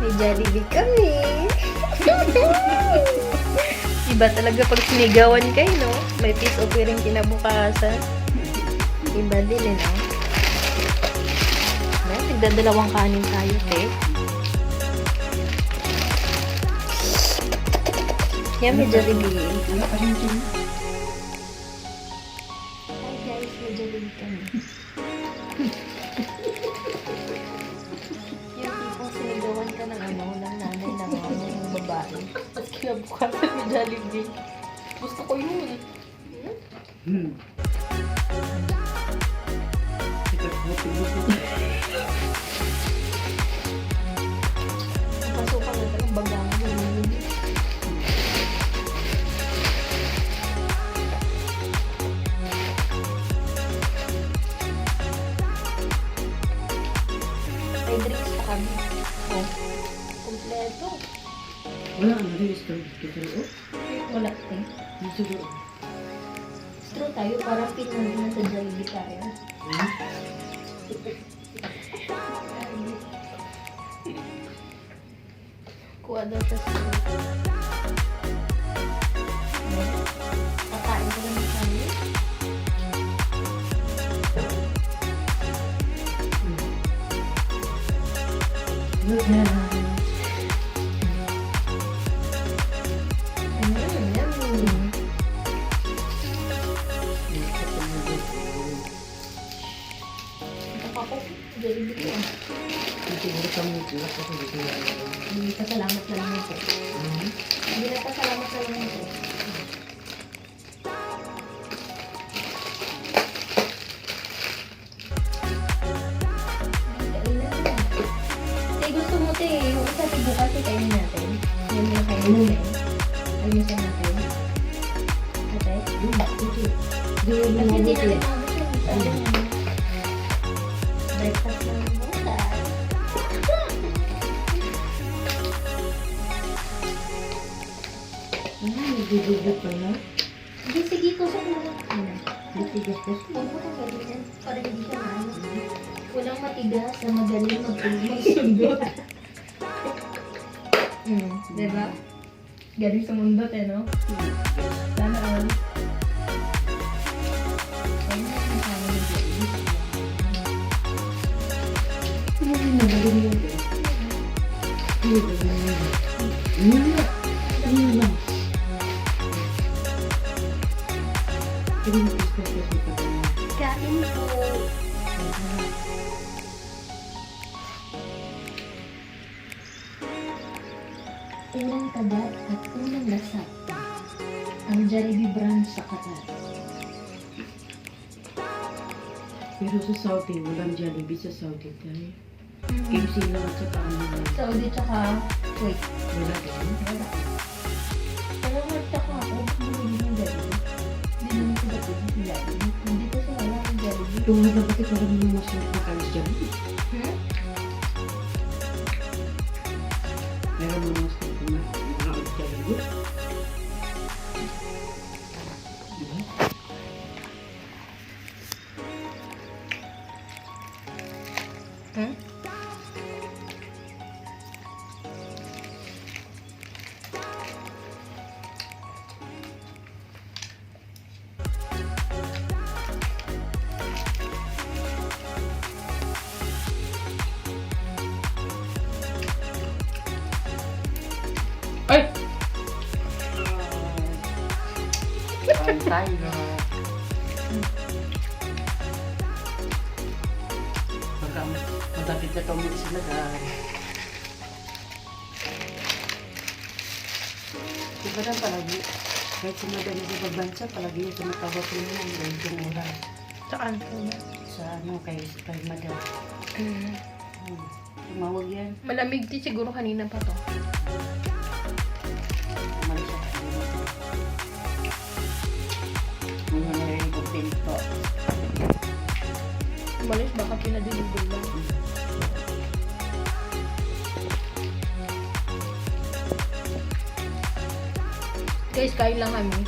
May Jollibee kami. Iba talaga pag sinigawan kayo, no? May peace offering kinabukasan. Iba din, eh, no? Ay, nagdadalawang kanin tayo, te. Yan, may Jollibee. Hi guys, may Jollibee kami. Yung tipong sinigawan ka ng ano, ng nanay ng ano, yung babae. At kinabukasan may Jollibee. Gusto ko yun. Pasukan na talagang bagang yun. May drinks pa kami. Oh, kompleto. Wala ka na rin straw dito. Wala pa. Dito doon. Straw tayo para Pinoy na sa Jollibee tayo. Kuha daw siya straw. Kakain ko lang ng kami. Yummy. Ako, Jollibee ko. Siguro kami dito kasi dito na. Hindi pasalamat na lang ako. Hindi na pasalamat na lang ako. Te, gusto mo te, yung isa te bukas kainin natin. Yung mga kainin natin. Ayusin natin. Ate? Kasi di natin mabusog. Breakfast ng bukas. Nagdudugo pa na. Hindi, sige, tusok mo lang. Matigas pa. Huwag mo kang galitin para hindi ka maano. Walang matigas na magaling magsundot. Diba? Galing sa mundot eh, no? Sana all. Ayun na yung kama ng Jollibee. Hindi na magaling yun. Yun lang. Kain po. Unang kagat at unang lasap. Ang Jollibee brand sa Qatar. Pero sa Saudi, walang Jollibee sa Saudi tayo. KFC lang at saka ano lang. Saudi tsaka Kuwait. Wala din. Wala. Pero magtaka ako, bumili ng Jollibee. Hindi naman sila pwede sila. Hindi kasi wala ang Jollibee. Ito nga na bakit parang mga masarap na kalis Jollibee. Meron mga masarap na mga Jollibee. Diba? Ay! Kain tayo. Pagka magkapit na ito muli sila guys. Diba na palagi, kahit sa madami sa pagbansa, palagi yung tumatawag ko naman dahil yung oras. Saan po na? Sa ano, kay madam. Tumawag yan. Malamig din siguro kanina pa to. Umalis siya. Mga narinig ko pinto. Umalis baka pinadilibol lang. Guys, kain lang kami.